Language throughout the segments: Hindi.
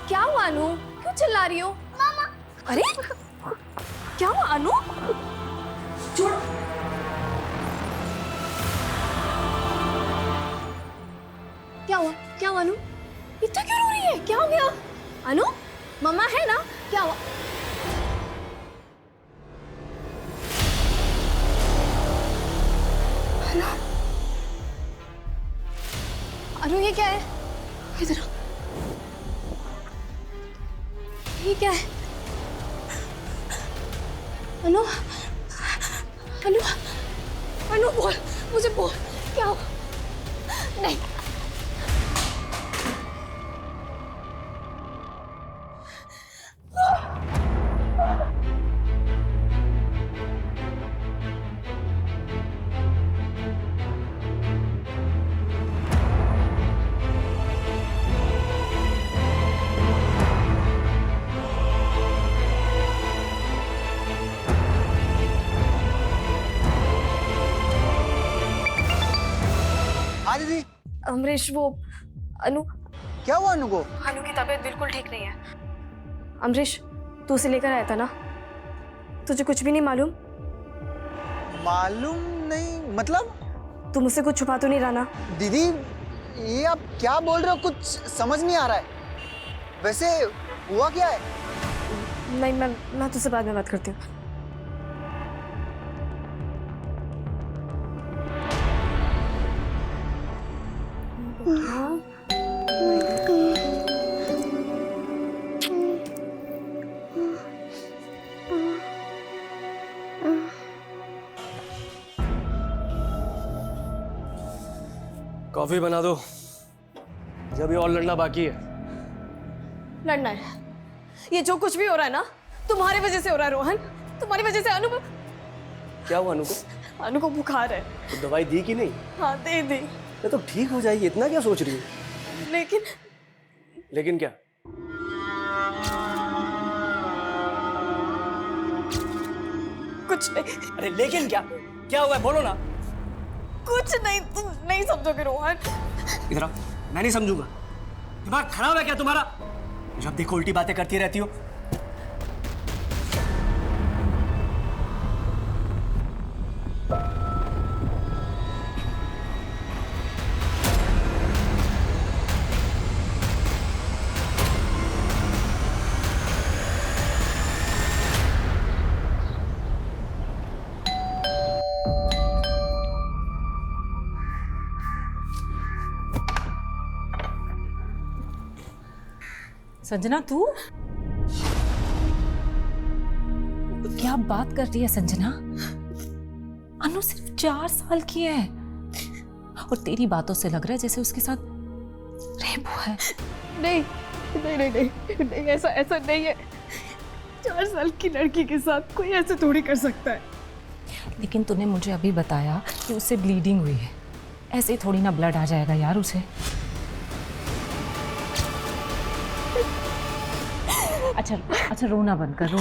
क्या हुआ अनु? क्यों चिल्ला रही हो? मामा। अरे क्या हुआ अनु? छोड़। क्या हुआ? क्या हुआ अनु? इतना क्यों रो रही है? क्या हो गया? अनु मम्मा है ना? क्या हुआ? अनु अनु ये क्या है? इधर आओ। ये क्या है? अनु अनु अनु बोल, मुझे बोल क्या हुआ? नहीं हाँ दीदी। अमरीश वो अनु क्या हुआ अनु को? अनु की तबीयत बिल्कुल ठीक नहीं है। अमरीश तू उसे लेकर आया था ना? तुझे कुछ भी नहीं मालूम? मालूम नहीं मतलब? तू मुझसे कुछ छुपा तो नहीं रहा ना? दीदी ये आप क्या बोल रहे हो, कुछ समझ नहीं आ रहा है। वैसे हुआ क्या है? नहीं मैं तुझसे बाद में बात करती हूँ। कॉफी बना दो, जब ये और लड़ना बाकी है। लड़ना है? ये जो कुछ भी हो रहा है ना तुम्हारी वजह से हो रहा है रोहन। तुम्हारी वजह से अनु क्या हुआ अनु को? अनु को बुखार है। तो दवाई दी कि नहीं? हाँ दे दी। ये तो ठीक हो जाएगी, इतना क्या सोच रही है? लेकिन क्या? कुछ नहीं। अरे लेकिन क्या? क्या हुआ है बोलो ना। कुछ नहीं, तुम नहीं समझोगे रोहन। इधर आओ, मैं नहीं समझूंगा। दिमाग खराब है क्या तुम्हारा? जब देखो उल्टी बातें करती रहती हो। संजना तू क्या बात कर रही है संजना? अनु सिर्फ 4 साल की है और तेरी बातों से लग रहा है जैसे उसके साथ रेप हुआ है। नहीं नहीं नहीं नहीं, नहीं ऐसा नहीं है। 4 साल की लड़की के साथ कोई ऐसे थोड़ी कर सकता है। लेकिन तूने मुझे अभी बताया कि उससे ब्लीडिंग हुई है। ऐसे ही थोड़ी ना ब्लड आ जाएगा यार उसे। अच्छा रोना बंद कर।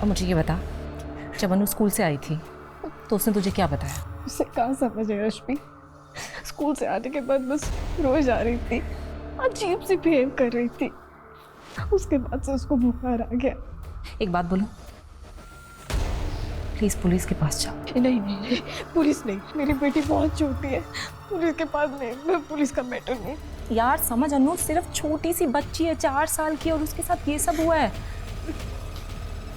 और मुझे ये बता, जब अनु स्कूल से आई थी तो उसने तुझे क्या बताया? उसे कहाँ समझ है रश्मि। स्कूल से आने के बाद बस रोज आ रही थी, अजीब सी बिहेव कर रही थी। उसके बाद से उसको बुखार आ गया। एक बात बोलूं, प्लीज पुलिस के पास जाओ। नहीं, पुलिस नहीं। मेरी बेटी बहुत छोटी है, पुलिस के पास नहीं। मैं पुलिस का मैटर नहीं। यार समझ, अनु सिर्फ छोटी सी बच्ची है 4 साल की और उसके साथ ये सब हुआ है।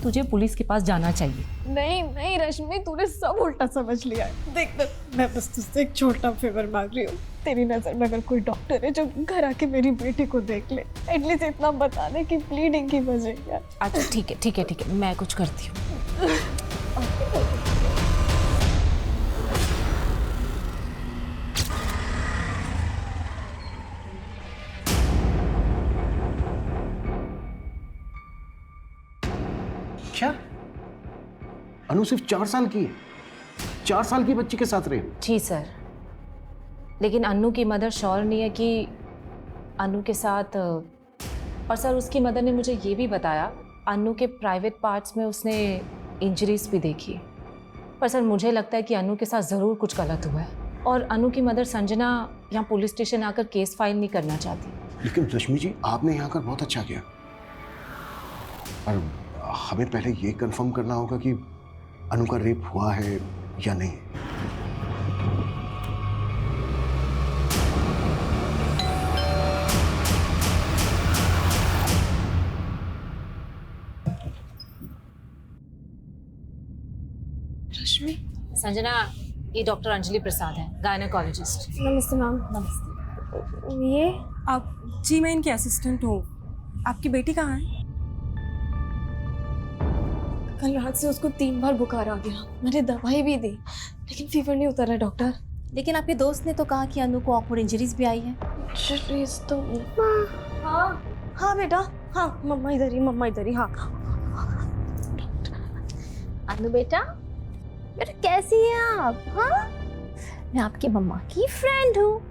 तुझे पुलिस के पास जाना चाहिए। नहीं रश्मि, तूने सब उल्टा समझ लिया है। देख मैं बस तुझसे एक छोटा फेवर मांग रही हूँ। तेरी नजर में अगर कोई डॉक्टर है जो घर आके मेरी बेटी को देख ले, एटलीस्ट इतना बता दे कि ब्लीडिंग की वजह है। अच्छा ठीक है, मैं कुछ करती हूँ। क्या? अनु सिर्फ 4 साल की है? 4 साल की बच्ची के साथ रहे? जी सर, लेकिन अनु की मदर श्योर नहीं है कि अनु के साथ। और सर उसकी मदर ने मुझे ये भी बताया अनु के प्राइवेट पार्ट्स में उसने इंजरीज भी देखी। पर सर मुझे लगता है कि अनु के साथ ज़रूर कुछ गलत हुआ है और अनु की मदर संजना यहाँ पुलिस स्टेशन आकर केस फाइल नहीं करना चाहती। लेकिन रश्मि जी, आपने यहाँ कर बहुत अच्छा किया। और हमें पहले ये कंफर्म करना होगा कि अनु का रेप हुआ है या नहीं। रश्मि, संजना, ये डॉक्टर अंजलि प्रसाद है, गायनेकोलॉजिस्ट। नमस्ते मैम। नमस्ते। ये आप? जी, मैं इनकी असिस्टेंट हूँ। आपकी बेटी कहाँ है? कल रात से उसको 3 बार बुखार आ गया। मैंने दवाई भी दी लेकिन फीवर नहीं उतर रहा डॉक्टर। लेकिन आपके दोस्त ने तो कहा कि अनु को ऑकवर्ड इंजरीज भी आई है। इंजरीज तो हाँ हाँ बेटा, हाँ मम्मा इधर ही हाँ। अनु बेटा कैसी हैं आप? हाँ, मैं आपकी मम्मा की फ्रेंड हूँ।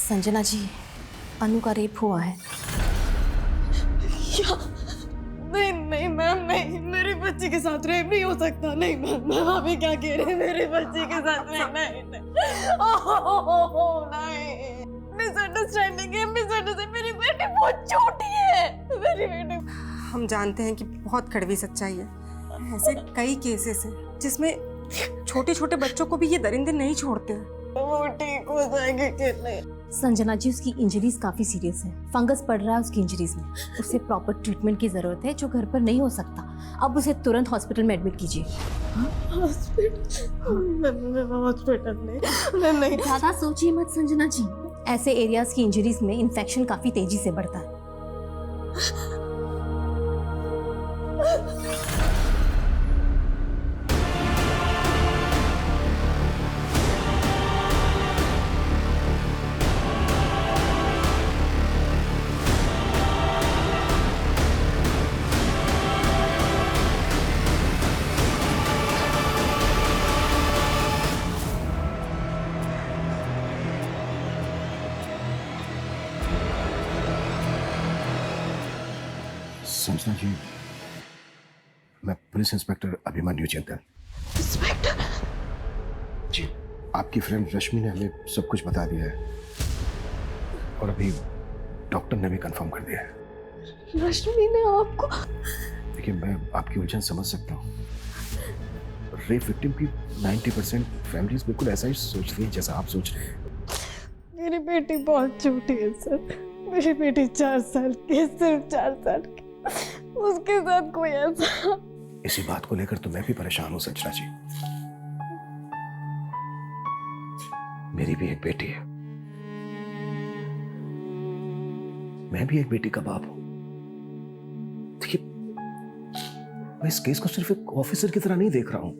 संजना जी, अनु का रेप हुआ है। क्या? नहीं नहीं मैम, नहीं, मेरी बच्ची के साथ रेप नहीं हो सकता। नहीं मैम, अभी क्या कह रहे हैं? मेरी बच्ची के साथ रेप नहीं। मिसअंडरस्टैंडिंग है, मिसअंडरस्टैंडिंग। मेरी बेटी बहुत छोटी है, मेरी बेटी। हम जानते हैं कि बहुत कड़वी सच्चाई है। ऐसे कई केसेस हैं जिसमें छोटे छोटे बच्चों को भी ये दरिंदे नहीं छोड़ते हैं। वो ठीक हो जाएगी कि नहीं? संजना जी, उसकी इंजरीज काफी सीरियस है। फंगस पड़ रहा है उसकी इंजरीज में। उसे प्रॉपर ट्रीटमेंट की जरूरत है जो घर पर नहीं हो सकता। अब उसे तुरंत हॉस्पिटल में एडमिट कीजिए। हॉस्पिटल नहीं। ज्यादा सोचिए मत संजना जी। ऐसे एरियाज की इंजरीज में इन्फेक्शन काफी तेजी से बढ़ता है। संजना जी, मैं पुलिस इंस्पेक्टर अभिमन्यु चिंतन। इंस्पेक्टर जी, आपकी फ्रेंड रश्मि ने हमें सब कुछ बता दिया है और अभी डॉक्टर ने भी कंफर्म कर दिया है। रश्मि ने आपको? देखिए, मैं आपकी उलझन समझ सकता हूँ। रेप विक्टिम की 90% फैमिलीज बिल्कुल ऐसा ही सोचती हैं जैसा आप सोच रहे हैं। मेरी बेटी बहुत छोटी है सर। मेरी बेटी 4 साल की, सिर्फ 4 साल की। उसके साथ कोई ऐसा। इसी बात को लेकर तो मैं भी परेशान हूँ संजना जी। मेरी भी एक बेटी है, मैं भी एक बेटी का बाप हूं। देखिए, मैं इस केस को सिर्फ एक ऑफिसर की तरह नहीं देख रहा हूं।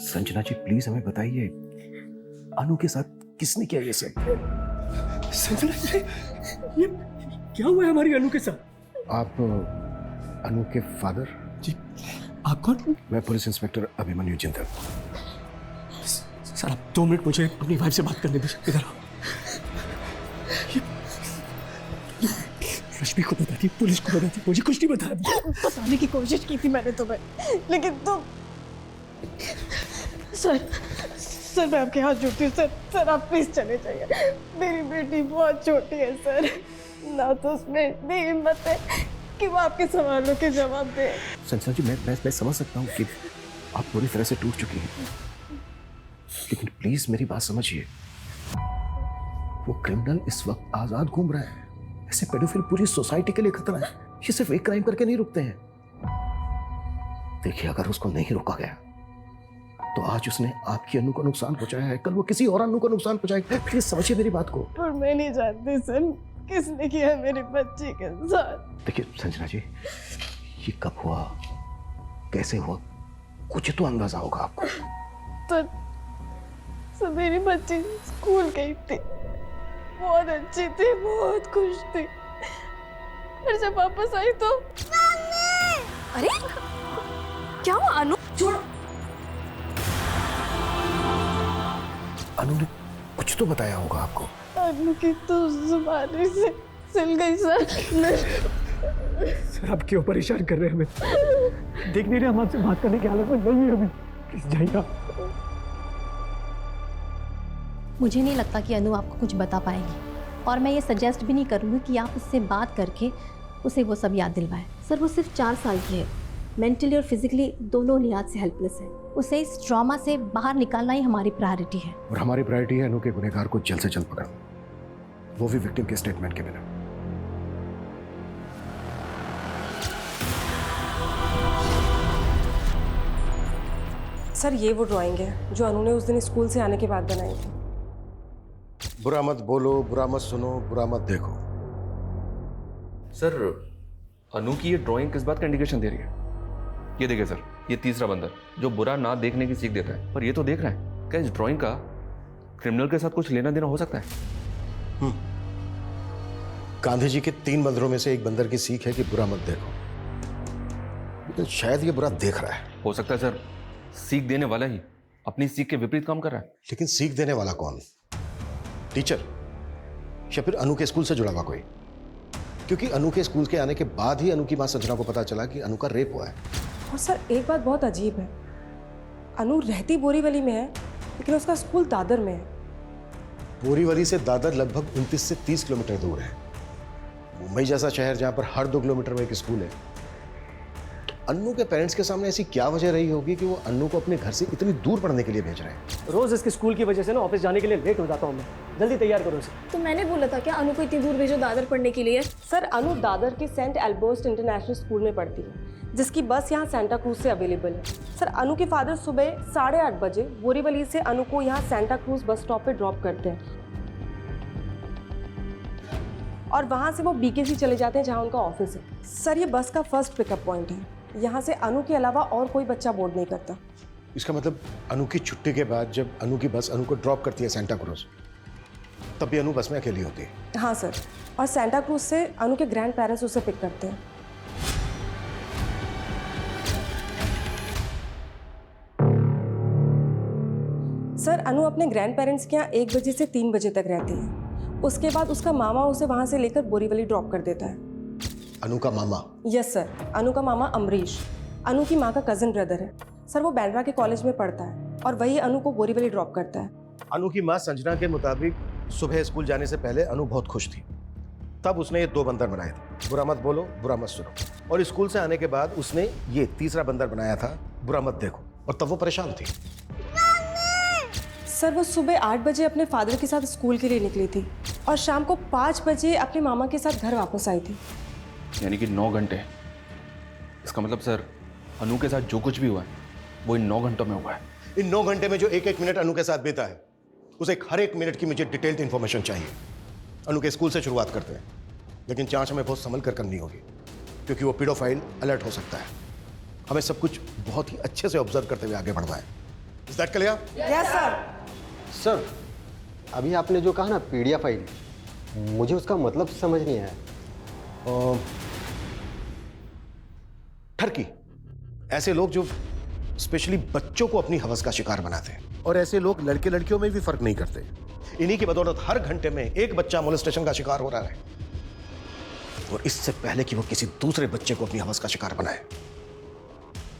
संजना जी, प्लीज हमें बताइए, अनु के साथ किसने किया ये सब? संजना जी, ये क्या हुआ है हमारी अनु के साथ? आप अनु के फादर? जी, आप कौन? मैं पुलिस इंस्पेक्टर अभिमन्यु चिंतन। सर, आप 2 मिनट मुझे अपनी वाइफ से बात करने दीजिए। इधर आओ। रश्मि को बता दी, पुलिस को बता दी, मुझे कुछ नहीं बताया। बताने की कोशिश की थी मैंने तुम्हें, लेकिन तुम। सर मैं आपके हाथ जोड़ती हूँ सर आप प्लीज चले जाइए। मेरी बेटी बहुत छोटी है सर, ना तो उसमें इतनी हिम्मत है कि वो आपके सवालों के जवाब दे। संजना जी, मैं समझ सकता हूँ कि आप पूरी तरह से टूट चुकी हैं, लेकिन प्लीज मेरी बात समझिए। वो क्रिमिनल इस वक्त आजाद घूम रहा है। ऐसे पेडोफिल पूरी सोसाइटी के लिए खतरा है। ये सिर्फ एक क्राइम करके नहीं रुकते हैं। देखिए, अगर उसको नहीं रोका गया तो आज उसने आपकी अनु को नुकसान पहुंचाया है, कल वो किसी और अनु को नुकसान पहुंचाएगा। प्लीज समझिए मेरी बात को। और मैं नहीं जानती सर किसने किया मेरी बच्ची के साथ। देखिए संजना जी, ये कब हुआ, कैसे हुआ, कुछ तो अंदाजा होगा आपको। तो मेरी बच्ची स्कूल गई थी, बहुत अच्छी थी, बहुत खुश थी। फिर जब वापस आई तो अरे क्या हुआ अनु? छोड़। अनु ने कुछ तो बताया होगा आपको। अनु की तो जुबानी से सिल गई सर। सर आप क्यों परेशान कर रहे हैं हमें? देख नहीं रहे हम आपसे बात करने की हालत में नहीं है अभी। प्लीज जाइए आप। मुझे नहीं लगता कि अनु आपको कुछ बता पाएगी, और मैं ये सजेस्ट भी नहीं करूँगी कि आप उससे बात करके उसे वो सब याद दिलवाएं। सर वो सिर्फ 4 साल की है, मेंटली और फिजिकली दोनों लिहाज से हेल्पलेस है। उसे इस ट्रॉमा से बाहर निकालना ही हमारी प्रायोरिटी है। और हमारी प्रायोरिटी है अनु के गुनहगार को जल्द से जल्द पकड़ना, वो भी विक्टिम के स्टेटमेंट के बिना। सर ये वो ड्राइंग है जो अनु ने उस दिन स्कूल से आने के बाद बनाई थी। बुरा मत बोलो, बुरा मत सुनो, बुरा मत देखो। सर अनु की ये ड्राइंग किस बात का इंडिकेशन दे रही है? ये देखिए सर, ये तीसरा बंदर जो बुरा ना देखने की सीख देता है, पर ये तो देख रहा है। क्या इस ड्राइंग का क्रिमिनल के साथ कुछ लेना देना हो सकता है? गांधी जी के 3 बंदरों में से एक बंदर की सीख है कि बुरा मत देखो, लेकिन शायद ये बुरा देख रहा है। हो सकता है सर सीख देने वाला ही अपनी सीख के विपरीत काम कर रहा है। लेकिन सीख देने वाला कौन? टीचर या फिर अनु के स्कूल से जुड़ा हुआ कोई? क्योंकि अनु के स्कूल के आने के बाद ही अनु की मां संजना को पता चला कि अनु का रेप हुआ है। और सर एक बात बहुत अजीब है, अनु रहती बोरीवली में है लेकिन उसका स्कूल दादर में है। बोरीवली से दादर लगभग 29 से 30 किलोमीटर दूर है। मुंबई जैसा शहर जहां पर हर 2 किलोमीटर में एक स्कूल है, तो अन्नू के पेरेंट्स के सामने ऐसी क्या वजह रही होगी कि वो अन्नू को अपने घर से इतनी दूर पढ़ने के लिए भेज रहे हैं? रोज इसके स्कूल की वजह से ना ऑफिस जाने के लिए लेट हो जाता हूँ मैं। जल्दी तैयार करो इसे। तो मैंने बोला था क्या अनु को इतनी दूर भेजो दादर पढ़ने के लिए? सर अनु दादर के सेंट एल्बर्ट इंटरनेशनल स्कूल में पढ़ती है, जिसकी बस यहाँ सेंटा क्रूज से अवेलेबल है। सर अनु के फादर सुबह 8:30 बजे बोरीवली से अनु को यहाँ सेंटा क्रूज बस स्टॉप पे ड्रॉप करते हैं और वहाँ से वो बीकेसी चले जाते हैं जहाँ उनका ऑफिस है। सर ये बस का फर्स्ट पिकअप पॉइंट है, यहाँ से अनु के अलावा और कोई बच्चा बोर्ड नहीं करता। इसका मतलब अनु की छुट्टी के बाद जब अनु की बस अनु को ड्रॉप करती है सेंटा क्रूज, तब भी अनु बस में अकेली होती है। हाँ सर, और सेंटा क्रूज से अनु के ग्रैंड पेरेंट्स उसे पिक करते हैं। सर अनु अपने ग्रैंड पेरेंट्स के यहाँ 1 बजे से 3 बजे तक रहती है। उसके बाद उसका मामा उसे वहाँ से लेकर बोरीवली ड्रॉप कर देता है। अनु का मामा? यस सर, अनु का मामा अमरीश अनु की माँ का कजिन ब्रदर है। सर वो बैंड्रा के कॉलेज में पढ़ता है और वही अनु को बोरीवली ड्रॉप करता है। अनु की माँ संजना के मुताबिक सुबह स्कूल जाने से पहले अनु बहुत खुश थी, तब उसने ये 2 बंदर बनाए थे, बुरा मत बोलो, बुरा मत सुनो। और स्कूल से आने के बाद उसने ये तीसरा बंदर बनाया था, बुरा मत देखो, और तब वो परेशान थी। सर वो सुबह 8 बजे अपने फादर के साथ स्कूल के लिए निकली थी और शाम को 5 बजे अपने मामा के साथ घर वापस आई थी। यानी कि 9 घंटे। इसका मतलब सर अनु के साथ जो कुछ भी हुआ है वो इन 9 घंटों में हुआ है। इन 9 घंटे में जो एक मिनट अनु के साथ बीता है, उसे हर एक मिनट की मुझे डिटेल्ड इंफॉर्मेशन चाहिए। अनु के स्कूल से शुरुआत करते हैं, लेकिन जांच हमें बहुत संभल कर करनी होगी क्योंकि वो पीडोफाइल अलर्ट हो सकता है। हमें सब कुछ बहुत ही अच्छे से ऑब्जर्व करते हुए आगे बढ़ना है। Is that clear? Yes sir. Sir अभी आपने जो कहा ना पीडिया फाइल, मुझे उसका मतलब समझ नहीं आया। ठरकी, ऐसे लोग जो स्पेशली बच्चों को अपनी हवस का शिकार बनाते हैं, और ऐसे लोग लड़के लड़कियों में भी फर्क नहीं करते। इन्हीं की बदौलत हर घंटे में एक बच्चा मोलेस्टेशन का शिकार हो रहा है, और इससे पहले कि वो किसी दूसरे बच्चे को अपनी हवस का शिकार बनाए,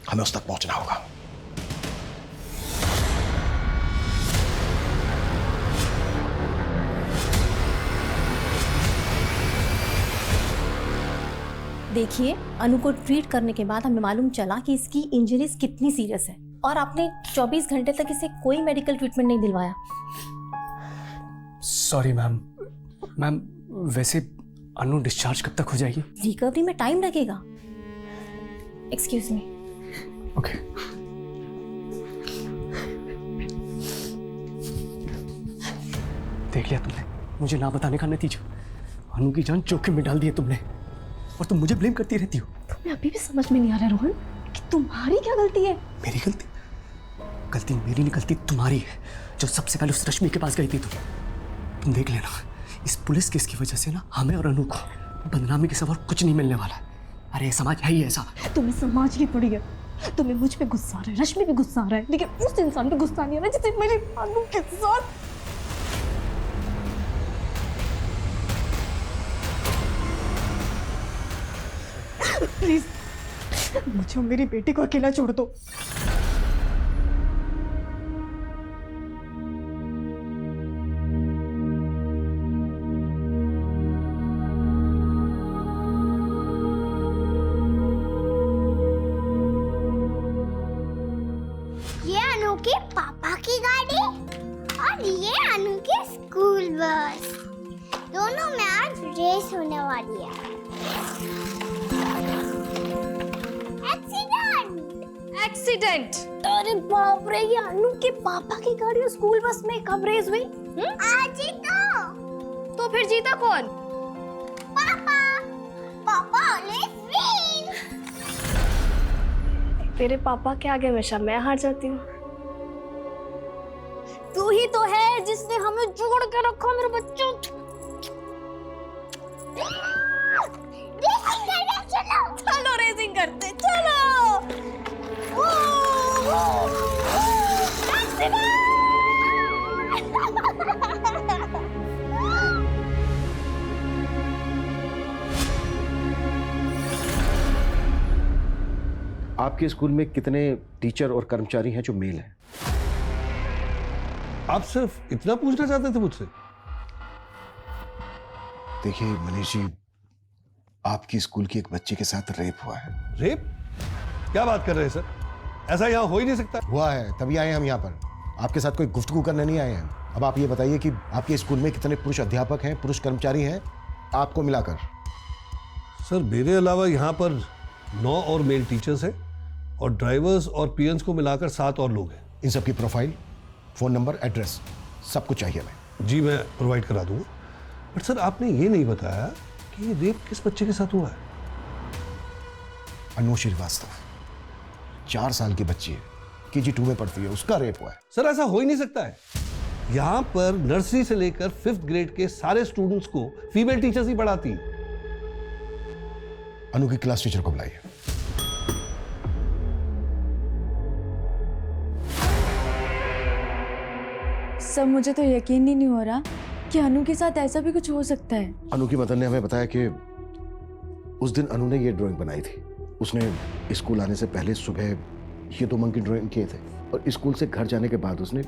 हमें उस तक पहुंचना होगा। देखिए अनु को ट्रीट करने के बाद हमें मालूम चला कि इसकी इंजरीज कितनी सीरियस है, और आपने 24 घंटे तक इसे कोई मेडिकल ट्रीटमेंट नहीं दिलवाया। Sorry ma'am. मैम वैसे अनु डिस्चार्ज कब तक हो जाएगी? रिकवरी में टाइम लगेगा। Excuse me. ओके। देख लिया तुमने मुझे ना बताने का नतीजा। अनु की जान जोखिम में डाल दी है तुमने, और तुम मुझे ब्लेम करती रहती हो। तुम्हें अभी भी समझ में नहीं आ रहा रोहन कि तुम्हारी क्या गलती है? मेरी गलती? गलती मेरी नहीं, गलती तुम्हारी है, जो सबसे पहले उस रश्मि के पास गई थी। तुम देख लेना, इस पुलिस केस की वजह से ना हमें और अनु को बदनामी के सिवा कुछ नहीं मिलने वाला है। अरे समाज है ही ऐसा। तुम्हें समाज की पड़ी है, तुम्हें मुझ पे गुस्सा आ रहा है, रश्मि पे गुस्सा आ रहा है, लेकिन उस इंसान पे गुस्सा नहीं आ रहा जिसे मेरी अनु के साथ। प्लीज मुझे और मेरी बेटी को अकेला छोड़ दो। ये अनु के पापा की गाड़ी और ये अनु की स्कूल बस, दोनों में आज रेस होने वाली है। एक्सीडेंट? अरे बाप रे, ये अनु के पापा की गाड़ी और स्कूल बस में कब रेस हुई? आज ही तो फिर जीता कौन? पापा, पापा ऑलवेज विन। तेरे पापा के आगे हमेशा मैं हार जाती हूँ। तू ही तो है जिसने हमें जोड़ के रखा मेरे बच्चों। चलो रेसिंग करते, चलो। आपके स्कूल में कितने टीचर और कर्मचारी हैं जो मेल हैं? आप सिर्फ इतना पूछना चाहते थे मुझसे? देखिए मनीष जी, आपकी स्कूल की एक बच्ची के साथ रेप हुआ है। रेप? क्या बात कर रहे हैं सर? ऐसा यहाँ हो ही नहीं सकता। हुआ है, तभी आए हैं हम यहाँ पर। आपके साथ कोई गुफ्तगू करने नहीं आए हैं। अब आप ये बताइए कि आपके स्कूल में कितने पुरुष अध्यापक हैं, पुरुष कर्मचारी हैं, आपको मिलाकर? सर मेरे अलावा यहाँ पर 9 और मेल टीचर्स हैं और ड्राइवर्स और पीएन्स को मिलाकर 7 और लोग हैं। इन सबकी प्रोफाइल, फोन नंबर, एड्रेस सब कुछ चाहिए हमें। जी मैं प्रोवाइड करा दूंगा। बट सर आपने ये नहीं बताया कि ये रेप किस बच्चे के साथ हुआ है? अनु श्रीवास्तव, 4 साल की बच्ची है, KG 2 में पढ़ती है, उसका रेप हुआ है। सर ऐसा हो ही नहीं सकता है। यहाँ पर नर्सरी से लेकर 5th ग्रेड के सारे स्टूडेंट्स को फीमेल टीचर्स ही पढ़ाती हैं। अनु की क्लास टीचर को बुलाइए। सर मुझे तो यकीन ही नहीं हो रहा कि अनु के साथ ऐसा भी कुछ हो सकता है। अनु की मदर ने हमें बताया कि उस दिन अनु ने ये ड्राइंग बनाई थी। उसने स्कूल आने से पहले सुबह ये 2 मंकी ड्राइंग किए थे और स्कूल से घर जाने के बाद उसने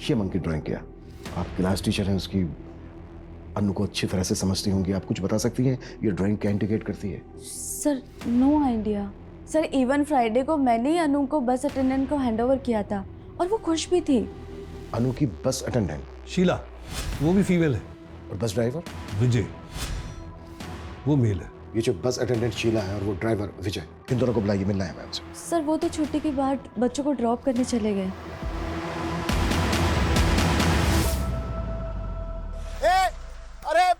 ये मंकी ड्राइंग किया। आप क्लास टीचर हैं उसकी, अनु को अच्छी तरह से समझती होंगी, आप कुछ बता सकती हैं ये ड्राइंग क्या इंडिकेट करती है? Sir no idea. Sir even Friday को मैंने ही अनु को बस अटेंडेंट को हैंडओवर किया था और वो खुश भी थी। अनु की बस अटेंडेंट शीला, वो भी फीमेल है। और बस ड्राइवर विजय, वो मेल है। ये जो बस अटेंडेंट शीला है और वो ड्राइवर विजय, इन दोनों को बुलाइए, मिलना है मैम से। सर वो तो छुट्टी के बाद बच्चों को ड्रॉप करने चले गए। अरे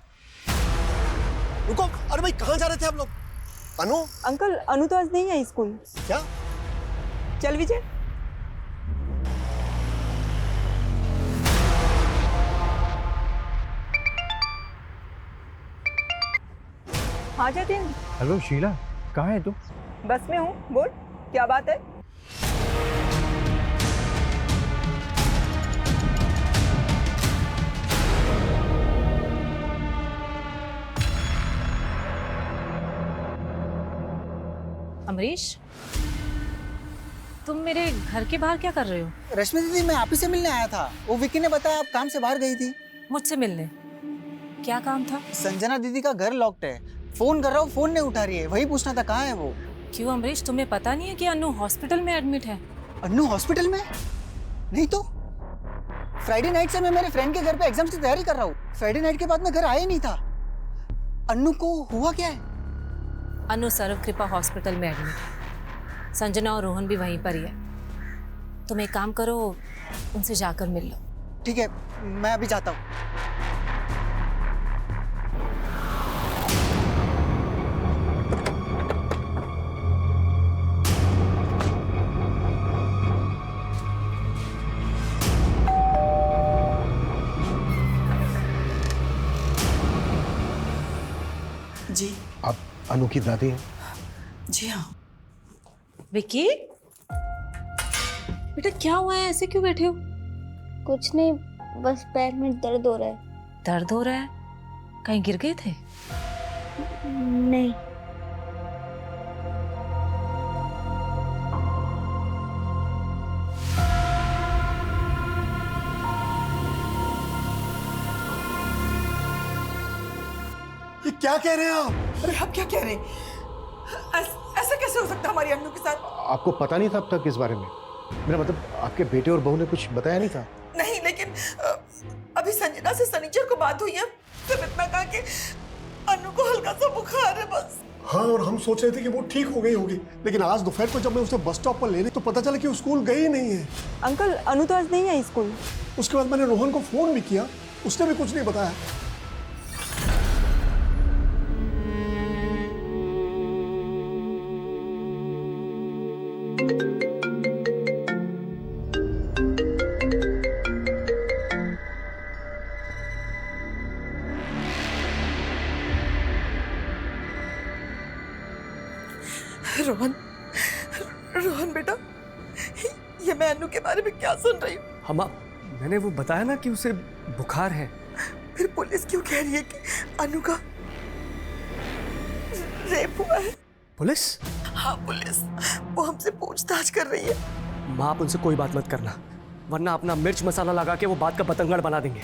रुको, अरे भाई कहाँ जा रहे थे आप लोग? अनु? अंकल अनु तो आज नहीं आई स्कूल। क्या? चल विजय। हाँ जतिन। हेलो शीला, कहाँ है तू? बस में हूँ, बोल क्या बात है? अमरीश, तुम मेरे घर के बाहर क्या कर रहे हो? रश्मि दीदी, मैं आप ही से मिलने आया था। वो विक्की ने बताया आप काम से बाहर गई थी। मुझसे मिलने? क्या काम था? संजना दीदी का घर लॉक्ड है, फोन कर रहा हूँ, फोन नहीं उठा रही है, वही पूछना था कहाँ है वो। क्यों अमरीश, तुम्हें पता नहीं है कि अनु हॉस्पिटल में एडमिट है? अनु हॉस्पिटल में? नहीं तो फ्राइडे नाइट से मैं मेरे फ्रेंड के घर पे एग्जाम्स की तैयारी कर रहा हूँ। फ्राइडे नाइट के बाद मैं घर आया ही नहीं था। अनु को हुआ क्या है? अनु सर्व कृपा हॉस्पिटल में एडमिट है। संजना और रोहन भी वहीं पर ही है। तुम एक काम करो, उनसे जाकर मिल लो। ठीक है, मैं अभी जाता हूँ। जी आप अनु की दादी हैं? जी हाँ। विक्की, बेटा क्या हुआ है, ऐसे क्यों बैठे हो? कुछ नहीं, बस पैर में दर्द हो रहा है। दर्द हो रहा है? कहीं गिर गए थे? नहीं। ये क्या कह रहे हैं आप? अरे आप क्या कह रहे हैं? ऐसा कैसे हो सकता है हमारी अन्नू के साथ? आपको पता नहीं था अब तक इस बारे में? मेरा मतलब आपके बेटे और बहू ने कुछ बताया नहीं था? नहीं, लेकिन अभी संजना से सनीचर को बात हुई है, सिर्फ इतना कहा कि अन्नू को हल्का सा बुखार है बस। हाँ, और हम सोच रहे थे कि वो ठीक हो गई होगी, लेकिन आज दोपहर को जब मैं उसे बस स्टॉप पर लेने तो पता चला कि वो स्कूल गई ही नहीं है। अंकल, अनु तो आज नहीं आई स्कूल। उसके बाद मैंने रोहन को फोन भी किया, उसने भी कुछ नहीं बताया। रोहन बेटा, ये मैं अनु के बारे में क्या सुन रही हूँ? हम मैंने वो बताया ना कि उसे बुखार है। फिर पुलिस क्यों कह रही है कि अनु का रेप हुआ है? पुलिस? हाँ पुलिस, वो हमसे पूछताछ कर रही है। माँ, आप उनसे कोई बात मत करना, वरना अपना मिर्च मसाला लगा के वो बात का बतंगड़ बना देंगे।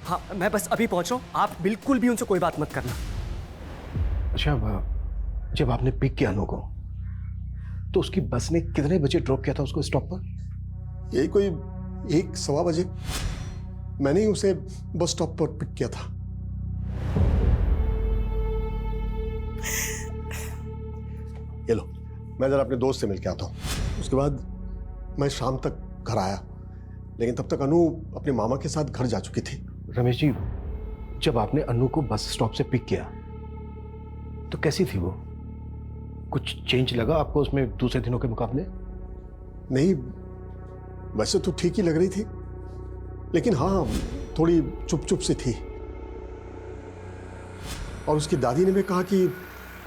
हाँ, मैं बस अभी पहुंच रहा हूँ, आप बिल्कुल भी उनसे कोई बात मत करना। अच्छा, जब आपने पिक किया अनु को तो उसकी बस ने कितने बजे ड्रॉप किया था उसको स्टॉप पर? यही कोई 1-1:15 बजे मैंने ही उसे बस स्टॉप पर पिक किया था। ये लो, मैं जरा अपने दोस्त से मिल के आता हूँ। उसके बाद मैं शाम तक घर आया, लेकिन तब तक अनु अपने मामा के साथ घर जा चुकी थी। रमेश जी, जब आपने अनु को बस स्टॉप से पिक किया तो कैसी थी वो? कुछ चेंज लगा आपको उसमें दूसरे दिनों के मुकाबले? नहीं, वैसे तो ठीक ही लग रही थी, लेकिन हाँ, थोड़ी चुप चुप सी थी। और उसकी दादी ने भी कहा कि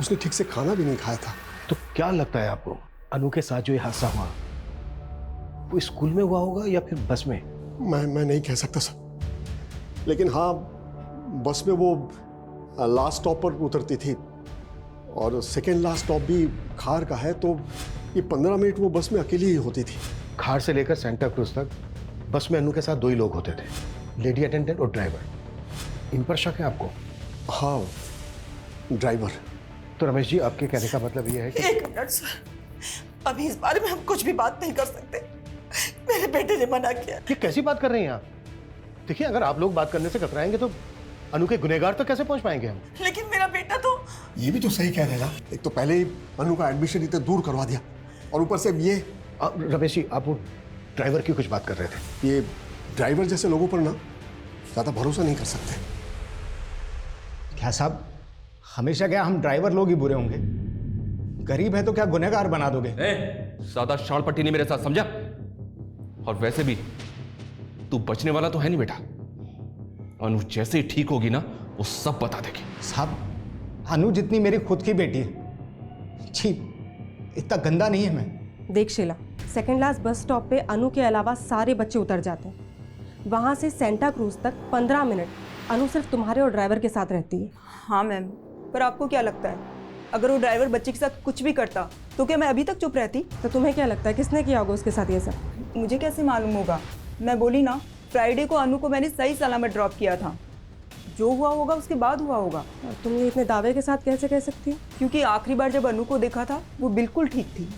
उसने ठीक से खाना भी नहीं खाया था। तो क्या लगता है आपको, अनु के साथ जो ये हादसा हुआ वो स्कूल में हुआ होगा या फिर बस में? मैं नहीं कह सकता सर, लेकिन हाँ, बस में वो लास्ट स्टॉप पर उतरती थी और सेकेंड लास्ट स्टॉप भी खार का है, तो ये 15 मिनट वो बस में अकेली ही होती थी। खार से लेकर सेंटा क्रूज तक बस में अनु के साथ 2 ही लोग होते थे, लेडी अटेंडेंट और ड्राइवर। इन पर शक है आपको? हाँ, ड्राइवर। तो रमेश जी, आपके कहने का मतलब ये है कि... 1 मिनट सर, अभी इस बारे में हम कुछ भी बात नहीं कर सकते, मेरे बेटे ने मना किया। ये कैसी बात कर रही हैं आप? देखिए, अगर आप लोग बात करने से कतराएंगे तो अनु के गुनहगार तक कैसे पहुंच पाएंगे हम? लेकिन मेरा बेटा तो... ये भी तो सही कह रहे हैं ना, एक तो पहले ही अनु का एडमिशन इतने दूर करवा दिया और ऊपर से ये... रमेश जी, आप वो ड्राइवर की कुछ बात कर रहे थे। ये ड्राइवर जैसे लोगों पर ना ज्यादा भरोसा नहीं कर सकते। क्या साहब, हमेशा क्या हम ड्राइवर लोग ही बुरे होंगे? गरीब है तो क्या गुनहगार बना दोगे? ज्यादा शाण पट्टी नहीं मेरे साथ, समझा? और वैसे भी तू बचने वाला तो है नहीं बेटा। अनु जैसे ही ठीक होगी ना, वो सब बता देगी। साहब, अनु जितनी मेरी खुद की बेटी है। छी, इतना गंदा नहीं है मैं। देख Sheela, second last bus stop पे अनु के अलावा सारे बच्चे उतर जाते हैं। वहाँ से सेंटा क्रूज तक 15 मिनट अनु सिर्फ तुम्हारे और ड्राइवर के साथ रहती है। हाँ मैम, पर आपको क्या लगता है, अगर वो ड्राइवर बच्चे के साथ कुछ भी करता तो क्या मैं अभी तक चुप रहती? तो तुम्हें क्या लगता है किसने किया होगा उसके साथ ये सब? मुझे कैसे मालूम होगा? मैं बोली ना, फ्राइडे को अनु को मैंने सही सलामत ड्रॉप किया था। जो हुआ होगा उसके बाद हुआ होगा। तुम ये इतने दावे के साथ कैसे कह सकती हो? क्योंकि आखिरी बार जब अनु को देखा था वो बिल्कुल ठीक थी।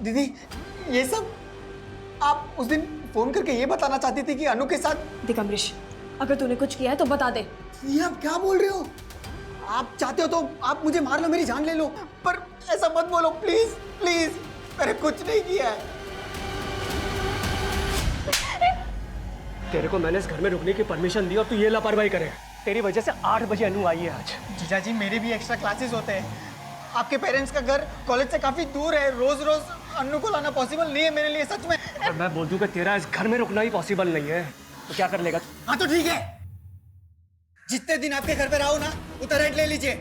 दीदी, ये सब आप उस दिन फोन करके ये बताना चाहती थी कि अनु के साथ... देख अमरीश, अगर तूने कुछ किया है तो बता दे। ये आप क्या बोल रहे हो? आप चाहते हो तो आप मुझे मार लो, मेरी जान ले लो, पर ऐसा मत बोलो प्लीज प्लीज। मैंने कुछ नहीं किया है। तेरे को मैंने इस घर में रुकने की परमिशन दी और तू ये लापरवाही करे। तेरी वजह से 8 बजे अनु आई है आज। जीजा जी मेरे भी एक्स्ट्रा क्लासेस होते हैं। आपके पेरेंट्स का घर कॉलेज से काफी दूर है, रोज रोज अन्नू को लाना पॉसिबल नहीं है मेरे लिए, सच में। और मैं बोल दूं कि तेरा इस घर में रुकना ही पॉसिबल नहीं है तो क्या कर लेगा? हाँ तो ठीक है, जितने दिन आपके घर पे रहो ना उतना रेंट ले लीजिए।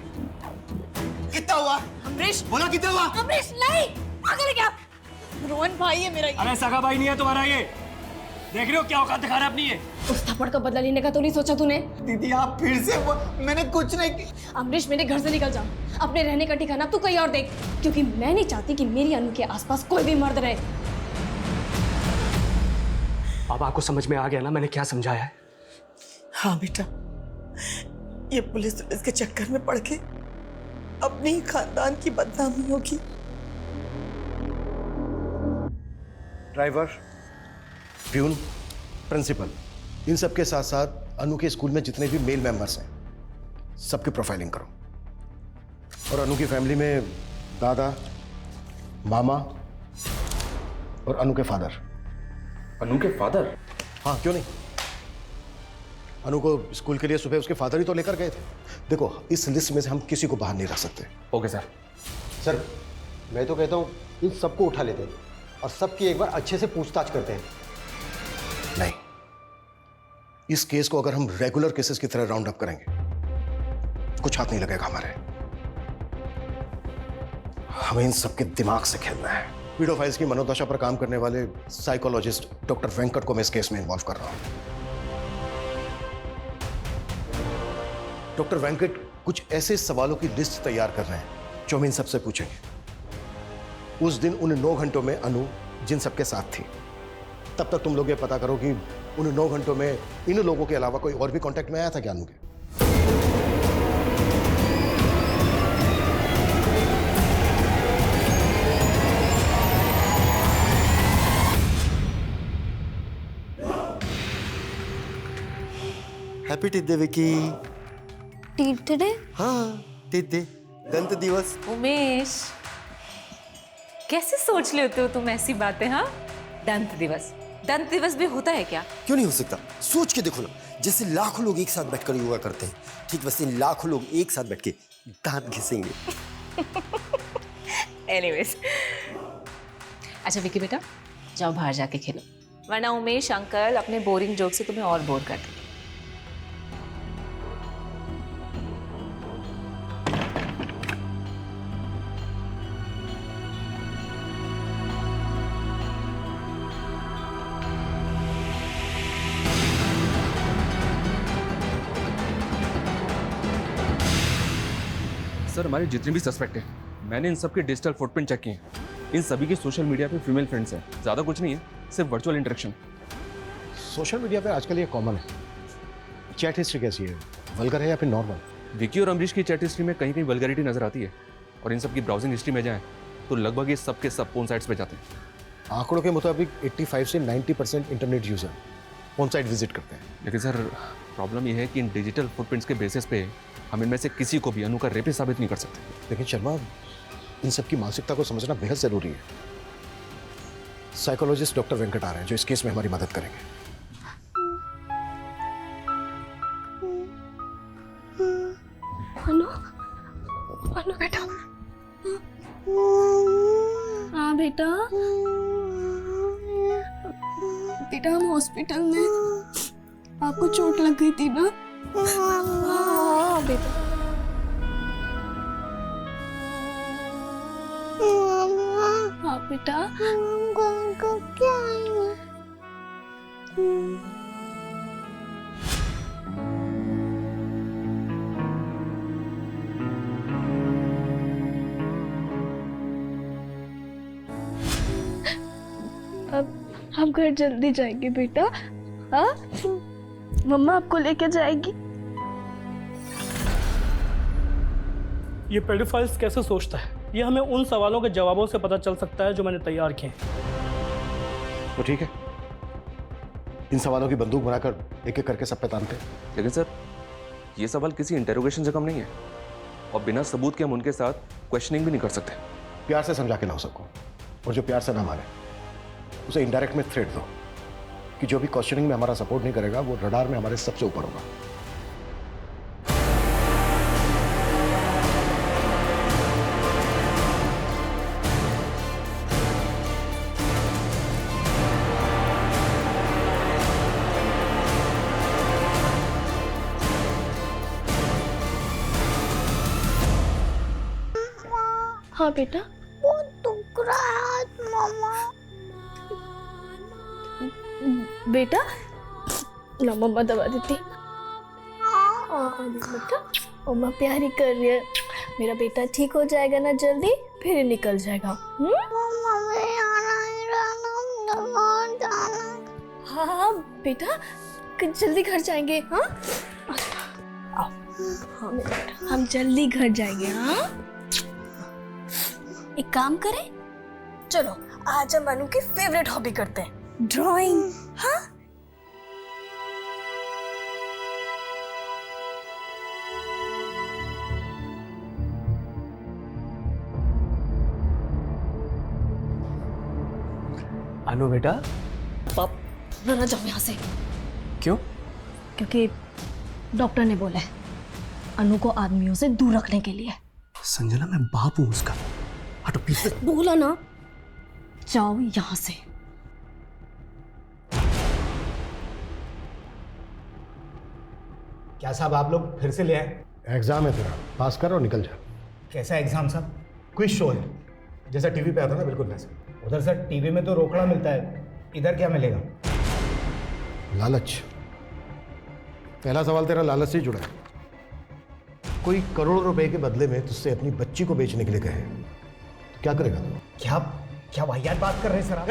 कितना हुआ अमरीश? बोला कितना हुआ? अमरीश नहीं, पागल है क्या? रोहन भाई है मेरा। अरे सगा भाई नहीं है तुम्हारा ये, देख रहे हो क्या औकात दिखा रहा है अपनी ये। उस थप्पड़ का बदला लेने का तो नहीं सोचा तूने? दीदी आप फिर से मैंने कुछ नहीं किया। अमरीश मेरे घर से निकल जा, अपने रहने का ठिकाना तू कहीं और देख, क्योंकि मैं नहीं चाहती कि मेरी अनु के आसपास कोई भी मर्द रहे। अब आपको समझ में आ गया ना मैंने क्या समझाया है? हाँ बेटा, ये पुलिस के चक्कर में पड़ के अपने ही खानदान की बदनामी होगी। ड्राइवर, प्यून, प्रिंसिपल, इन सब के साथ साथ अनु के स्कूल में जितने भी मेल मेंबर्स हैं सबकी प्रोफाइलिंग करो। और अनु की फैमिली में दादा, मामा और अनु के फादर। अनु के फादर? हाँ, क्यों नहीं। अनु को स्कूल के लिए सुबह उसके फादर ही तो लेकर गए थे। देखो, इस लिस्ट में से हम किसी को बाहर नहीं रख सकते। Okay sir. सर मैं तो कहता हूँ इन सबको उठा लेते हैं और सबकी एक बार अच्छे से पूछताछ करते हैं। नहीं, इस केस को अगर हम रेगुलर केसेस की तरह राउंड अप करेंगे कुछ हाथ नहीं लगेगा हमारे। हमें इन सबके दिमाग से खेलना है। पीडोफाइल्स की मनोदशा पर काम करने वाले साइकोलॉजिस्ट डॉक्टर वेंकट को मैं इस केस में इन्वॉल्व कर रहा हूं। डॉक्टर वेंकट कुछ ऐसे सवालों की लिस्ट तैयार कर रहे हैं जो हम इन सबसे पूछेंगे। उस दिन उन 9 घंटों में अनु जिन सबके साथ थी, तब तक तुम लोग ये पता करो कि उन 9 घंटों में इन लोगों के अलावा कोई और भी कांटेक्ट में आया था क्या अनु के? Happy teeth day Vicky. Teeth day? हाँ, टीथ डे, दंत दिवस। उमेश, कैसे सोच लेते हो तुम ऐसी बातें? हाँ, दंत दिवस भी होता है क्या? क्यों नहीं हो सकता? सोच के देखो ना, जैसे लाखों लोग एक साथ बैठकर योगा करते हैं, ठीक वैसे लाखों लोग एक साथ बैठ के दांत घिसेंगे। एनीवेज, अच्छा विकी बेटा, जाओ बाहर जाके खेलो, वरना उमेश अंकल अपने बोरिंग जोक से तुम्हें और बोर कर देंगे। सर हमारे जितने भी सस्पेक्ट हैं, मैंने इन सबके डिजिटल फुटप्रिंट चेक किए हैं। इन सभी के सोशल मीडिया पे फीमेल फ्रेंड्स हैं। ज़्यादा कुछ नहीं है, सिर्फ वर्चुअल इंटरेक्शन। सोशल मीडिया पे आजकल ये कॉमन है। चैट हिस्ट्री कैसी है, वल्गर है या फिर नॉर्मल? विकी और अमरीश की चैट हिस्ट्री में कहीं कहीं वल्गैरिटी नजर आती है, और इन सब की ब्राउजिंग हिस्ट्री में जाएं तो लगभग ये सब के सब पोर्न साइट्स पे जाते हैं। आंकड़ों के मुताबिक 85 से 90% internet user porn site visit करते हैं। लेकिन सर प्रॉब्लम ये है कि इन डिजिटल फुटप्रिंट्स के बेसिस पे हम इनमें से किसी को भी अनु का रेपिस्ट साबित नहीं कर सकते। लेकिन शर्मा, इन सब की मानसिकता को समझना बेहद जरूरी है। साइकोलॉजिस्ट डॉक्टर वेंकट आ रहे हैं जो इस केस में हमारी मदद करेंगे। अनु, अनु बेटा। हाँ बेटा, बेटा हम हॉस्पिटल में, आपको चोट लग गई थी ना? हाँ बेटा। हाँ बेटा। क्या अब हम घर जल्दी जाएंगे बेटा। हाँ, मम्मा आपको लेके जाएगी। ये पेडोफाइल्स कैसे सोचता है, ये हमें उन सवालों के जवाबों से पता चल सकता है जो मैंने तैयार किए। तो ठीक है, इन सवालों की बंदूक बनाकर एक एक करके सब पे तानते हैं। लेकिन सर ये सवाल किसी इंटेरोगेशन से कम नहीं है, और बिना सबूत के हम उनके साथ क्वेश्चनिंग भी नहीं कर सकते। प्यार से समझा के लाओ सबको, और जो प्यार से ना माने उसे इनडायरेक्ट में थ्रेट दो कि जो भी क्वेश्चनिंग में हमारा सपोर्ट नहीं करेगा वो रडार में हमारे सबसे ऊपर होगा। हाँ बेटा। बहुत दुख रहा है हाथ मम्मा। बेटा ना मम्मा दबा देती। बेटा मम्मा प्यार ही कर रही है। मेरा बेटा ठीक हो जाएगा ना जल्दी, फिर निकल जाएगा। हाँ हाँ बेटा जल्दी घर जाएंगे। हाँ आओ। हाँ बेटा हम जल्दी घर जाएंगे। हाँ एक काम करें, चलो आज हम अनु की फेवरेट हॉबी करते हैं, ड्राइंग। हाँ अनु बेटा। पाप ना जाओ यहाँ से। क्यों? क्योंकि डॉक्टर ने बोला है अनु को आदमियों से दूर रखने के लिए। संजना मैं बाप हूँ उसका, हटो प्लीज। बोला ना, जाओ यहाँ से। क्या साहब आप लोग फिर से ले आए? एग्जाम है तेरा, पास कर और निकल जा। कैसा एग्जाम साहब? क्विज शो है, जैसा टीवी पे आता ना, बिल्कुल वैसे। उधर सर टीवी में तो रोकड़ा मिलता है, इधर क्या मिलेगा? लालच। पहला सवाल तेरा लालच से जुड़ा है। कोई करोड़ रुपए के बदले में तुझसे अपनी बच्ची को बेचने के लिए कहे तो क्या करेगा? क्या क्या वाहियात बात कर रहे हैं सर आप?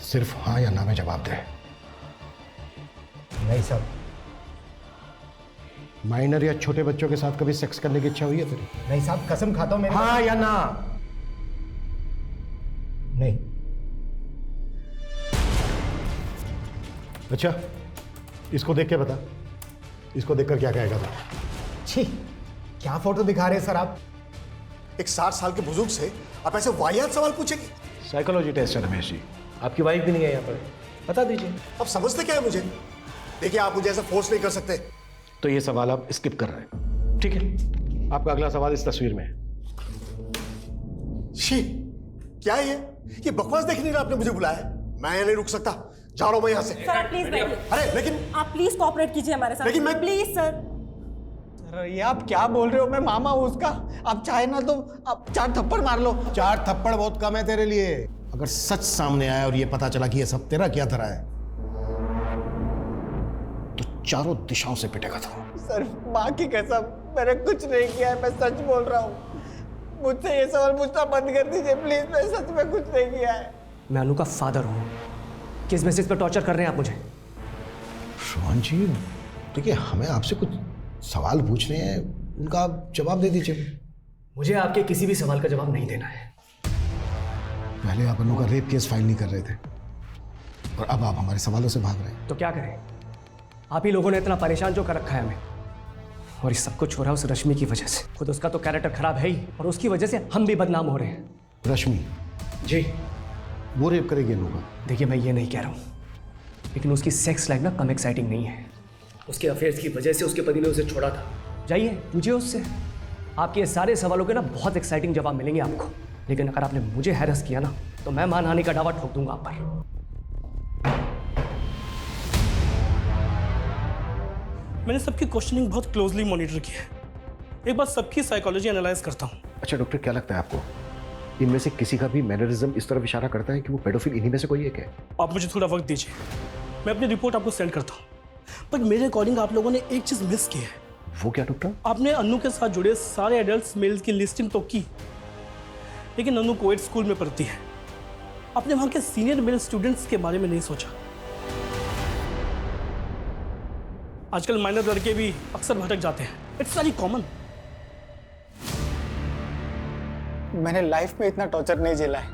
सिर्फ हाँ या ना में जवाब दे। नहीं साहब। माइनर या छोटे बच्चों के साथ कभी सेक्स करने की इच्छा हुई है तेरी? नहीं साहब कसम खाता हूं। हाँ या ना? नहीं। अच्छा इसको देख के बता, इसको देखकर क्या कहेगा तू? छी, क्या फोटो दिखा रहे हैं सर आप? एक 60 साल के बुजुर्ग से आप ऐसे वाहियात सवाल पूछेंगे? साइकोलॉजी टेस्ट है रमेश जी। आपकी वाइफ भी नहीं है यहाँ पर, बता दीजिए। अब समझते क्या है मुझे? देखिए आप मुझे ऐसा फोर्स नहीं कर सकते। तो ये सवाल आप स्किप कर रहे हैं, ठीक है? आपका अगला सवाल इस तस्वीर में है। शी, क्या है ये बकवास देखने के लिए आपने मुझे बुलाया है? मैं नहीं रुक सकता, जा रहा हूं मैं यहाँ से। सर आप प्लीज बैठिए। अरे लेकिन आप प्लीज कोऑपरेट कीजिए हमारे साथ। लेकिन मैं प्लीज सर। सर ये आप क्या बोल रहे हो? मैं मामा हूं उसका। आप चाहे ना तो आप 4 थप्पड़ मार लो। 4 थप्पड़ बहुत कम है तेरे लिए। अगर सच सामने आया और ये पता चला कि ये सब तेरा क्या धरा है तो चारों दिशाओं से पिटेगा तू। सर माँ की कसम, मैंने कुछ नहीं किया है, मैं सच बोल रहा हूँ। मुझसे ये सवाल पूछना बंद कर दीजिए प्लीज, मैं सच में कुछ नहीं किया है। मैं अनु का फादर हूँ। किस बेसिस पर टॉर्चर कर रहे हैं आप मुझे? रोहन जी देखिए, हमें आपसे कुछ सवाल पूछने हैं, उनका आप जवाब दे दीजिए। मुझे आपके किसी भी सवाल का जवाब नहीं देना है। पहले आप अनु का रेप केस फाइल नहीं कर रहे थे और अब आप हमारे सवालों से भाग रहे हैं। तो क्या करें? आप ही लोगों ने इतना परेशान जो कर रखा है हमें, और ये सब कुछ हो रहा है उस रश्मि की वजह से। खुद उसका तो कैरेक्टर खराब है ही, और उसकी वजह से हम भी बदनाम हो रहे हैं। रश्मि जी, वो रेप करेगी अनु का? देखिए मैं ये नहीं कह रहा हूँ, लेकिन उसकी सेक्स लाइफ ना कम एक्साइटिंग नहीं है। उसके अफेयर्स की वजह से उसके पति ने उसे छोड़ा था। जाइए पूछिए उससे, आपके ये सारे सवालों के ना बहुत एक्साइटिंग जवाब मिलेंगे आपको। लेकिन अगर आपने मुझे हैरेस किया ना तो मैं मानहानि का दावा ठोक दूंगा आप पर। मैंने सबकी क्वेश्चनिंग बहुत क्लोजली मॉनिटर की है। एक बार सबकी साइकोलॉजी एनालाइज करता हूँ। अच्छा डॉक्टर, क्या लगता है आपको इनमें से किसी का भी मैनरिज्म इस तरफ इशारा करता है कि वो पेडोफिल इन्हीं में से कोई एक है? आप मुझे थोड़ा वक्त दीजिए, मैं अपनी रिपोर्ट आपको सेंड करता हूँ। पर मेरे अकॉर्डिंग आप लोगों ने एक चीज मिस की है। वो क्या डॉक्टर? आपने अनु के साथ जुड़े सारे एडल्ट मेल्स की लिस्टिंग तो की, लेकिन अनु कोएड स्कूल में पढ़ती है। आपने वहां के सीनियर मेल स्टूडेंट्स के बारे में नहीं सोचा। आजकल माइनर लड़के भी अक्सर भटक जाते हैं, इट्स वेरी कॉमन। मैंने लाइफ में इतना टॉर्चर नहीं झेला है।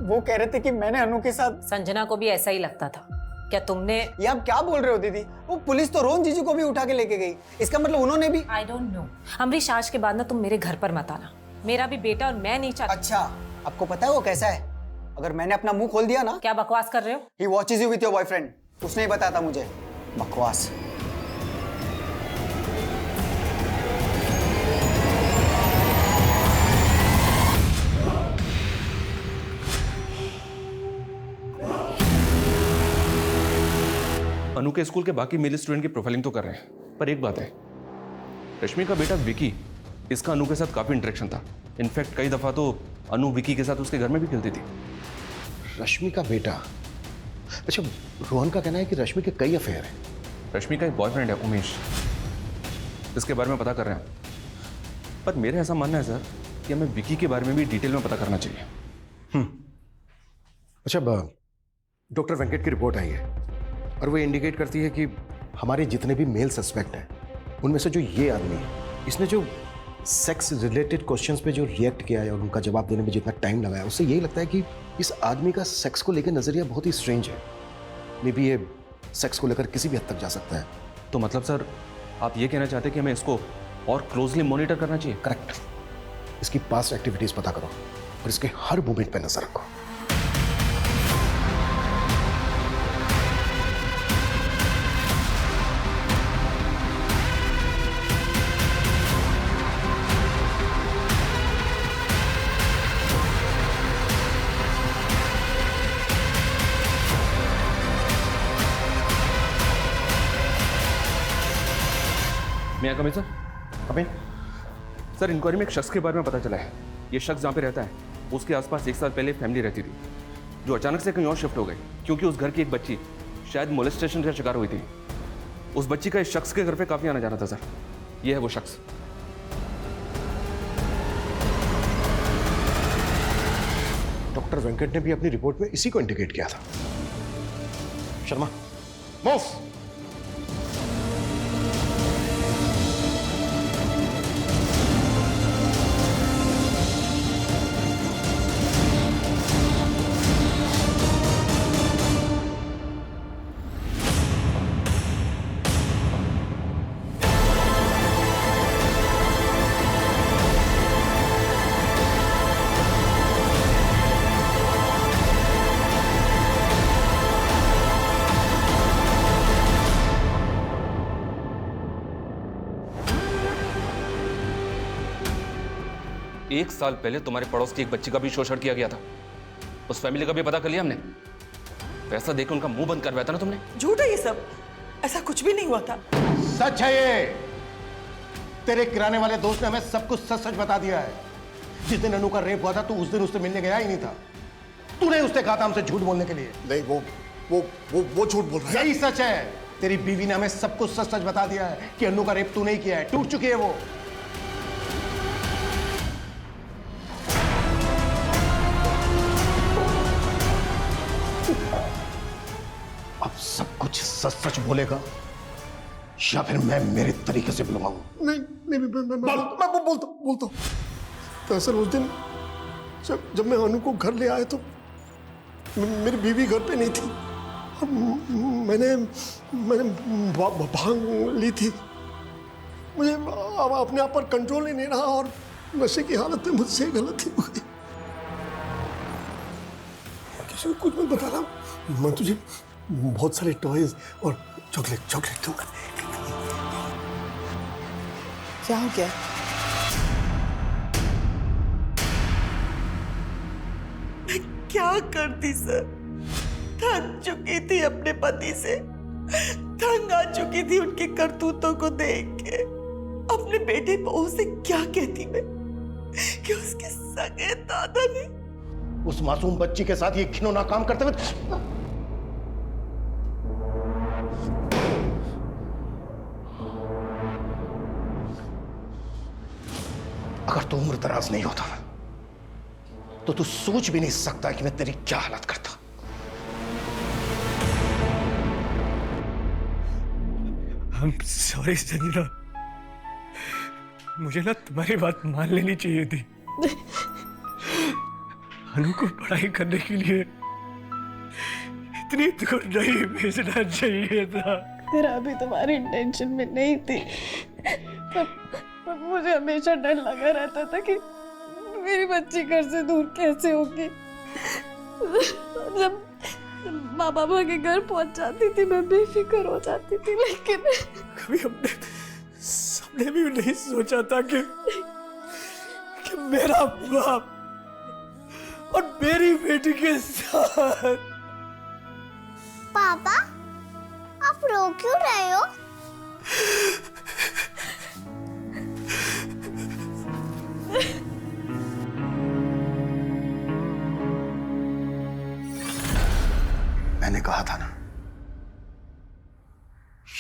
वो कह रहे थे कि मैंने अनु के साथ। संजना को भी ऐसा ही लगता था। क्या तुमने? ये आप क्या बोल रहे हो दीदी? वो पुलिस तो रोहन जीजू को भी उठा के लेके गई, इसका मतलब उन्होंने भी। I don't know. अमरीश आज के बाद ना तुम मेरे घर पर मत आना। मेरा भी बेटा और मैं नहीं चाहती। अच्छा, आपको पता है वो कैसा है? अगर मैंने अपना मुंह खोल दिया ना। क्या बकवास कर रहे हो? He watches you with your boyfriend. उसने ही बताया था मुझे। बकवास। अनु के स्कूल के बाकी मेल स्टूडेंट की प्रोफाइलिंग तो कर रहे हैं, पर एक बात है, रश्मि का बेटा विकी इसका अनु के साथ काफी इंटरेक्शन था। इनफैक्ट कई दफा तो अनु विकी के साथ उसके घर में भी खेलती थी। रश्मि का बेटा? अच्छा, रोहन का कहना है कि रश्मि के कई अफेयर हैं। रश्मि का एक बॉयफ्रेंड है उमेश, इसके बारे में पता कर रहे हैं। पर मेरा ऐसा मानना है सर कि हमें विकी के बारे में भी डिटेल में पता करना चाहिए। अच्छा, डॉक्टर वेंकट की रिपोर्ट आई है और वो इंडिकेट करती है कि हमारे जितने भी मेल सस्पेक्ट हैं उनमें से जो ये आदमी है, इसने जो सेक्स रिलेटेड क्वेश्चंस पे जो रिएक्ट किया है और उनका जवाब देने में जितना टाइम लगाया, उससे यही लगता है कि इस आदमी का सेक्स को लेकर नजरिया बहुत ही स्ट्रेंज है। मे बी ये सेक्स को लेकर किसी भी हद तक जा सकता है। तो मतलब सर आप ये कहना चाहते हैं कि हमें इसको और क्लोजली मॉनिटर करना चाहिए? करेक्ट। इसकी पास्ट एक्टिविटीज पता करो और इसके हर मूवमेंट पे नजर रखो। मैं coming sir? Coming. Sir enquiry में एक शख्स के बारे में पता चला है। ये शख्स जहाँ पे रहता है उसके आसपास 1 साल पहले फैमिली रहती थी, जो अचानक से कहीं और शिफ्ट हो गई क्योंकि उस घर की एक बच्ची शायद मोलेस्टेशन का शिकार हुई थी। उस बच्ची का इस शख्स के घर पे काफी आना जाना था सर। ये है वो शख्स। डॉक्टर वेंकट ने भी अपनी रिपोर्ट में इसी को इंडिकेट किया था। शर्मा, मूव। एक साल पहले तुम्हारे पड़ोस की एक बच्ची का भी शोषण किया गया था। उस फैमिली का भी पता कर लिया हमने। पैसा देकर उनका मुंह बंद करवाया था ना तुमने। झूठ है ये सब, ऐसा कुछ भी नहीं हुआ था। सच है ये। तेरे किराने वाले दोस्त ने हमें सब कुछ सच सच बता दिया है। जिस दिन अनु का रेप हुआ था तू उस दिन उससे मिलने गया ही नहीं था। तूने उससे कहा था हमसे झूठ बोलने के लिए। नहीं, वो झूठ बोल रहा है। यही सच है। तेरी बीवी ने हमें सब कुछ सच सच बता दिया है कि अनु का रेप तूने ही किया है। टूट चुकी है वो। अब सब कुछ सच सच बोलेगा या फिर मैं मेरे तरीके से बुलवाऊं? नहीं, मैं बोलता हूँ। दरअसल उस दिन जब मैं अनु को घर ले आया तो मेरी बीवी घर पे नहीं थी और मैंने भांग ली थी। मुझे अब अपने आप पर कंट्रोल ही नहीं रहा और नशे की हालत में मुझसे गलती हो गई। किसी को कुछ मत बता रहा। मैं तुझे बहुत सारे टॉयज और चॉकलेट दूंगा। क्या हो गया? मैं क्या करती सर? थक चुकी थी अपने पति से, तंग आ चुकी थी उनके करतूतों को देख के। अपने बेटे बहू से क्या कहती मैं कि उसके सगे दादा ने उस मासूम बच्ची के साथ ये घिनौना काम करते हुए। अगर तू उम्र दराज नहीं होता तो तू सोच भी नहीं सकता कि मैं तेरी क्या हालत करता। I'm sorry संजना, मुझे ना तुम्हारी बात मान लेनी चाहिए थी। अनु को पढ़ाई करने के लिए इतनी दूर नहीं भेजना चाहिए था। तेरा भी तुम्हारी इंटेंशन में नहीं थी, पर मुझे हमेशा डर लगा रहता था कि मेरी बच्ची घर से दूर कैसे होगी। जब माँ बाबा के घर पहुंच जाती थी मैं बेफिक्र हो जाती थी, लेकिन कभी हमने सबने भी नहीं सोचा था कि मेरा बाप और मेरी बेटी के साथ। पापा, आप रो क्यों रहे हो? कहा था ना,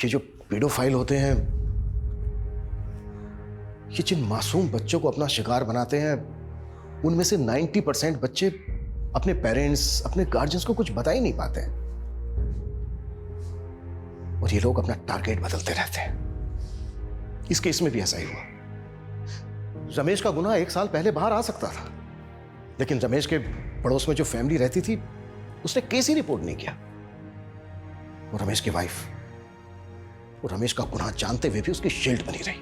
ये जो पेडोफाइल होते हैं, ये जिन मासूम बच्चों को अपना शिकार बनाते हैं, उनमें से 90% बच्चे अपने पेरेंट्स, अपने गार्जियंस को कुछ बता ही नहीं पाते हैं। और ये लोग अपना टारगेट बदलते रहते हैं। इस केस में भी ऐसा ही हुआ। रमेश का गुनाह 1 साल पहले बाहर आ सकता था, लेकिन रमेश के पड़ोस में जो फैमिली रहती थी, उसने केस ही रिपोर्ट नहीं किया। और रमेश की वाइफ, वो रमेश का गुनाह जानते हुए भी उसकी शील्ड बनी रही।